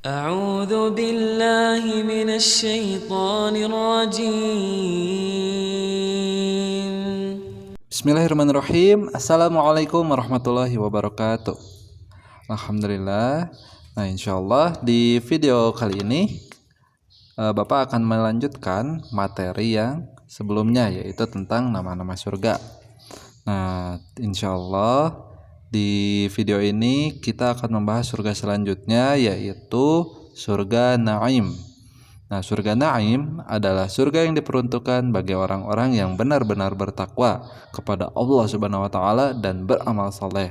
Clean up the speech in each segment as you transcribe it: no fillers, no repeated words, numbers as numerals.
أعوذ بالله من الشيطان الرجيم. Bismillahirrahmanirrahim. Assalamualaikum warahmatullahi wabarakatuh. Alhamdulillah. Nah, insyaallah di video kali ini Bapak akan melanjutkan materi yang sebelumnya, yaitu tentang nama-nama surga. Nah, insyaallah di video ini kita akan membahas surga selanjutnya, yaitu surga Naim. Nah, surga Naim adalah surga yang diperuntukkan bagi orang-orang yang benar-benar bertakwa kepada Allah Subhanahu wa taala dan beramal saleh.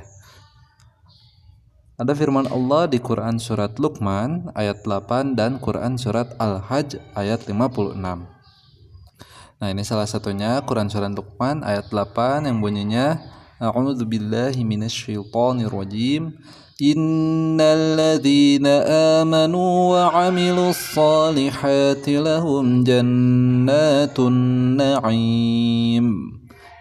Ada firman Allah di Quran surat Luqman ayat 8 dan Quran surat Al-Hajj ayat 56. Nah, ini salah satunya Quran surat Luqman ayat 8 yang bunyinya A'udzu billahi minasyaitonir rajim. Innal ladzina amanu wa 'amilus solihati lahum jannatun na'im.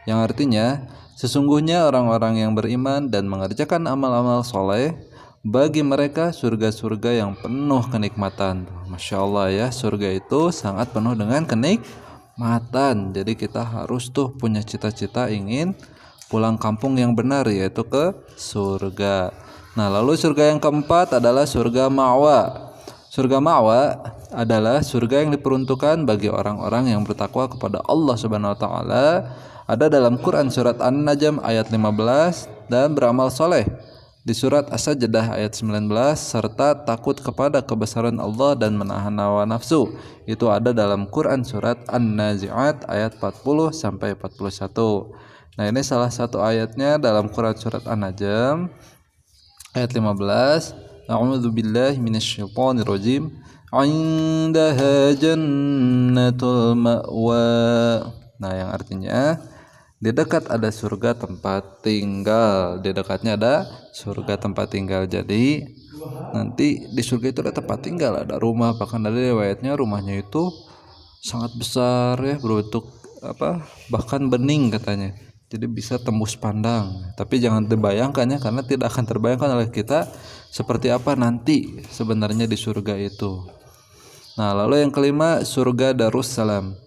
Yang artinya, sesungguhnya orang-orang yang beriman dan mengerjakan amal-amal soleh, bagi mereka surga-surga yang penuh kenikmatan. Masya Allah ya, surga itu sangat penuh dengan kenikmatan. Jadi kita harus tuh punya cita-cita ingin pulang kampung yang benar, yaitu ke surga. Nah, lalu surga yang keempat adalah surga ma'wa. Surga ma'wa adalah surga yang diperuntukkan bagi orang-orang yang bertakwa kepada Allah Subhanahu wa taala. Ada dalam Quran surat An-Najm ayat 15 dan beramal soleh di surat As-Sajdah ayat 19 serta takut kepada kebesaran Allah dan menahan hawa nafsu. Itu ada dalam Quran surat An-Nazi'at ayat 40 sampai 41. Nah, ini salah satu ayatnya dalam Quran surat An-Najm ayat 15. A'udzu billahi minasyaitonir rajim. 'Indaha jannatul ma'wa. Nah, yang artinya di dekat ada surga tempat tinggal. Di dekatnya ada surga tempat tinggal. Jadi nanti di surga itu ada tempat tinggal, ada rumah. Bahkan ada riwayatnya rumahnya itu sangat besar ya, berbentuk bahkan bening katanya. Jadi bisa tembus pandang. Tapi jangan dibayangkan ya, karena tidak akan terbayangkan oleh kita seperti apa nanti sebenarnya di surga itu. Nah, lalu yang kelima, surga Darussalam.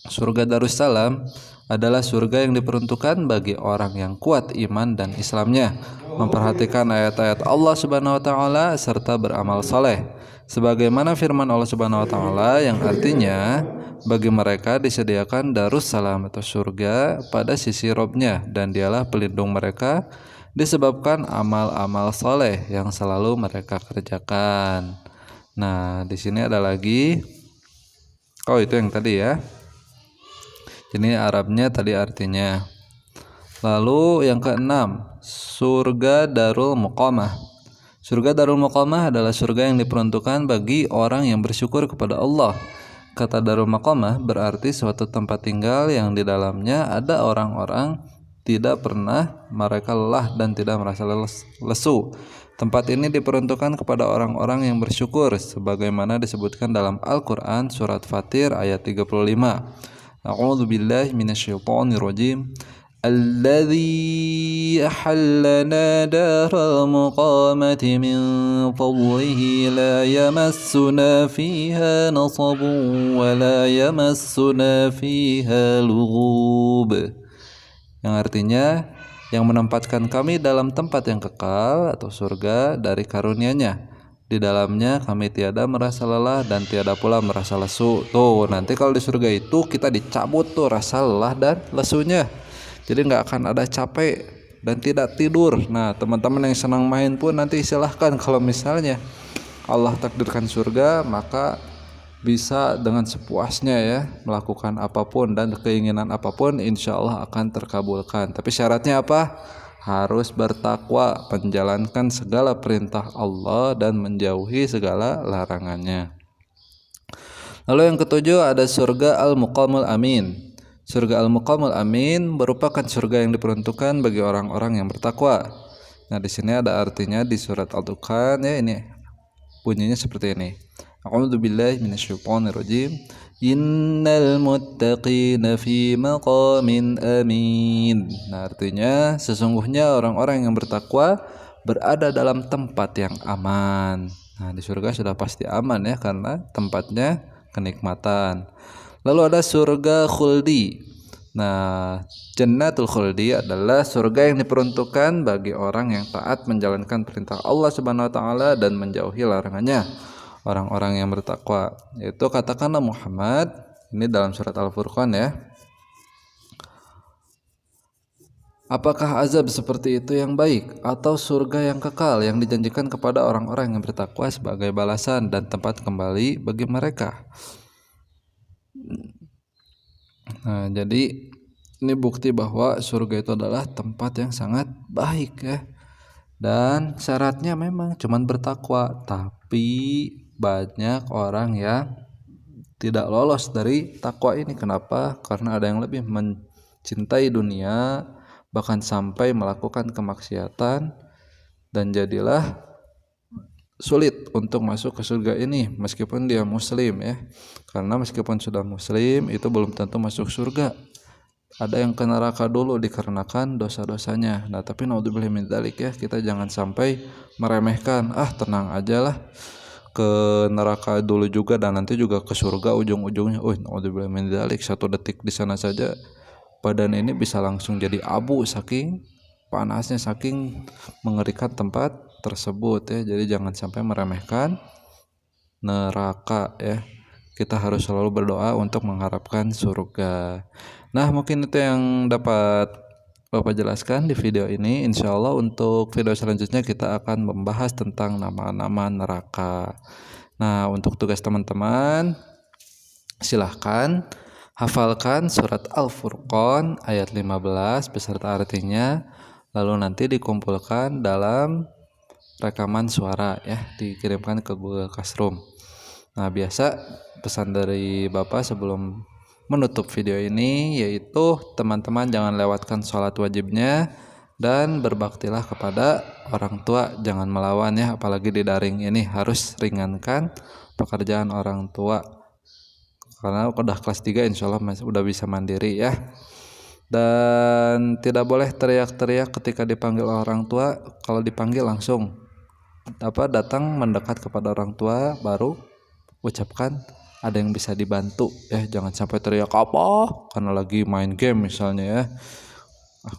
Surga Darussalam adalah surga yang diperuntukkan bagi orang yang kuat iman dan Islamnya, memperhatikan ayat-ayat Allah Subhanahu wa taala serta beramal saleh. Sebagaimana firman Allah Subhanahu wa taala yang artinya bagi mereka disediakan Darussalam atau surga pada sisi Robnya, dan dialah pelindung mereka disebabkan amal-amal saleh yang selalu mereka kerjakan. Nah, di sini ada lagi. Oh, itu yang tadi ya. Ini Arabnya tadi artinya. Lalu yang keenam, surga Darul Muqamah. Surga Darul Muqamah adalah surga yang diperuntukkan bagi orang yang bersyukur kepada Allah. Kata Darul Muqamah berarti suatu tempat tinggal yang di dalamnya ada orang-orang tidak pernah mereka lelah dan tidak merasa lesu. Tempat ini diperuntukkan kepada orang-orang yang bersyukur sebagaimana disebutkan dalam Al-Qur'an surat Fatir ayat 35. A'udzu billahi minasyaitonir rajim. Alladzi ahallana daral muqamati min fadlihi la yamassuna fiha nasabun wa la yamassuna fiha lughub. Yang artinya, yang menempatkan kami dalam tempat yang kekal atau surga dari karunia-Nya. Di dalamnya kami tiada merasa lelah dan tiada pula merasa lesu. Tuh, nanti kalau di surga itu kita dicabut tuh rasa lelah dan lesunya. Jadi nggak akan ada capek dan tidak tidur. Nah, teman-teman yang senang main pun nanti silahkan, kalau misalnya Allah takdirkan surga, maka bisa dengan sepuasnya ya melakukan apapun dan keinginan apapun, insya Allah akan terkabulkan. Tapi syaratnya apa? Harus bertakwa, menjalankan segala perintah Allah dan menjauhi segala larangannya. Lalu yang ketujuh ada surga Al-Muqamul Amin. Surga Al-Muqamul Amin merupakan surga yang diperuntukkan bagi orang-orang yang bertakwa. Nah, di sini ada artinya di surat Al-Dukhan ya, ini bunyinya seperti ini. A'udzu billahi minasyaitonir rajim. Innal muttaqina fi maqamin amin. Nah, artinya sesungguhnya orang-orang yang bertakwa berada dalam tempat yang aman. Nah, di surga sudah pasti aman ya karena tempatnya kenikmatan. Lalu ada surga khuldi. Nah, Jannatul Khuldi adalah surga yang diperuntukkan bagi orang yang taat menjalankan perintah Allah Subhanahu wa taala dan menjauhi larangannya. Orang-orang yang bertakwa. Yaitu katakanlah Muhammad, ini dalam surat Al-Furqan ya. Apakah azab seperti itu yang baik atau surga yang kekal yang dijanjikan kepada orang-orang yang bertakwa sebagai balasan dan tempat kembali bagi mereka? Nah, jadi ini bukti bahwa surga itu adalah tempat yang sangat baik ya. Dan syaratnya memang cuman bertakwa, tapi banyak orang yang tidak lolos dari takwa ini. Kenapa? Karena ada yang lebih mencintai dunia, bahkan sampai melakukan kemaksiatan, dan jadilah sulit untuk masuk ke surga ini meskipun dia muslim ya. Karena meskipun sudah muslim itu belum tentu masuk surga. Ada yang ke neraka dulu dikarenakan dosa-dosanya. Nah, tapi naudzubillah min dzalik ya, kita jangan sampai meremehkan, tenang aja lah, ke neraka dulu juga dan nanti juga ke surga ujung-ujungnya. Naudzubillah min dzalik, 1 detik di sana saja badan ini bisa langsung jadi abu saking panasnya, saking mengerikan tempat tersebut ya. Jadi jangan sampai meremehkan neraka ya. Kita harus selalu berdoa untuk mengharapkan surga. Nah, mungkin itu yang dapat Bapak jelaskan di video ini. Insya Allah untuk video selanjutnya kita akan membahas tentang nama-nama neraka. Nah, untuk tugas teman-teman, silahkan hafalkan surat Al-Furqan ayat 15 beserta artinya, lalu nanti dikumpulkan dalam rekaman suara ya, dikirimkan ke Google Classroom. Nah, biasa pesan dari Bapak sebelum menutup video ini yaitu teman-teman jangan lewatkan sholat wajibnya dan berbaktilah kepada orang tua, jangan melawan ya, apalagi di daring ini harus ringankan pekerjaan orang tua karena udah kelas 3 insya Allah udah bisa mandiri ya. Dan tidak boleh teriak-teriak ketika dipanggil orang tua. Kalau dipanggil langsung datang mendekat kepada orang tua, baru ucapkan ada yang bisa dibantu ya, jangan sampai teriak apa karena lagi main game misalnya ya,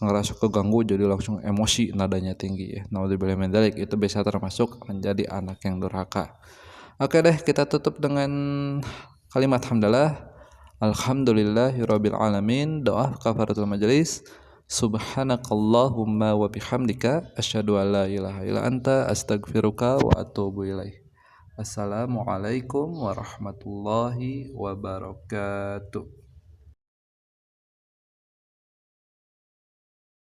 ngerasa keganggu jadi langsung emosi nadanya tinggi ya. Naudzubillah min dzalik, itu bisa termasuk menjadi anak yang durhaka. Oke deh, kita tutup dengan kalimat hamdalah. Alhamdulillahirabbil alamin. Doa kafaratul majelis. Subhanakallahumma wa bihamdika asyhadu an la ilaha illa anta astaghfiruka wa atubu ilaik. Assalamualaikum warahmatullahi wabarakatuh.